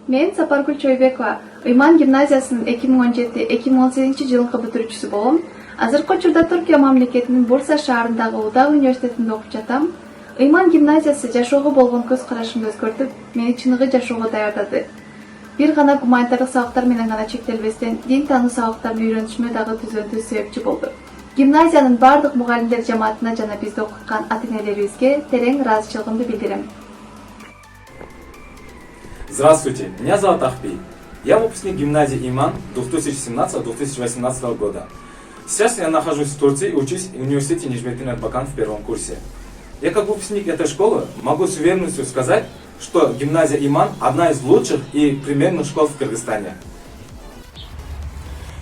Мен Сапаргүл Чойбекова, Ыйман гимназиясынын 2017-2018 жылкы бүтүрүүчүсү болом. Азыркы учурда Түркия мамлекетинин Бурса шаарындагы Удак университетинде окуп жатам. Ыйман гимназиясы жашоого болгон көз карашымды өзгөртүп, мени чыныгы жашоого даярдады. Бир гана гуманитардык сабактар менен гана чектелбестен, дин таануу сабактарын үйрөнүшүмө дагы түзөндүү себепчи болду. Гимназиянын бардык мугалимдер жамаатына жана бизди окуткан ата-энелерибизге терең ыраазычылыгымды билдирем. Здравствуйте, меня зовут Ахпи. Я выпускник гимназии Иман 2017-2018 года. Сейчас я нахожусь в Турции и учусь в университете Нижметдин Эрбакан в первом курсе. Я как выпускник этой школы могу с уверенностью сказать, что гимназия Иман одна из лучших и примерных школ в Кыргызстане.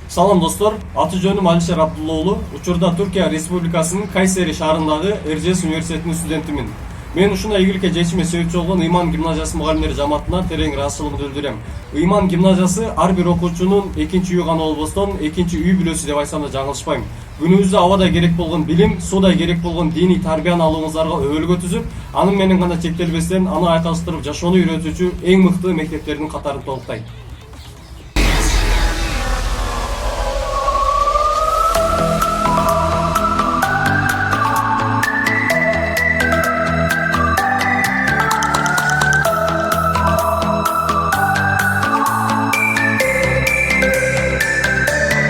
Салам достор, аты жөнүм Алишер Абдуллоолу, учурда Түркия Республикасынын Кайсери шаарындагы РЖС университетинин студентимин. Мен ушундай ийгиликке жетишиме себепчи болгон Ыйман гимназиясы мугалимдери жамаатына терең ыраазычылыгымды билдирем. Ыйман гимназиясы ар бир окуучунун экинчи үйү гана болбостон, экинчи үй бүлөсү деп айтсам да жаңылышпайм. Күнүбүздө абадай керек болгон билим, суудай керек болгон диний тарбияны алууңуздарга өбөлгө түзүп, анын менен гана чектелбестен аны айкалыштырып жашоону үйрөтүүчү эң мыкты мектептердин катарын толуктайт.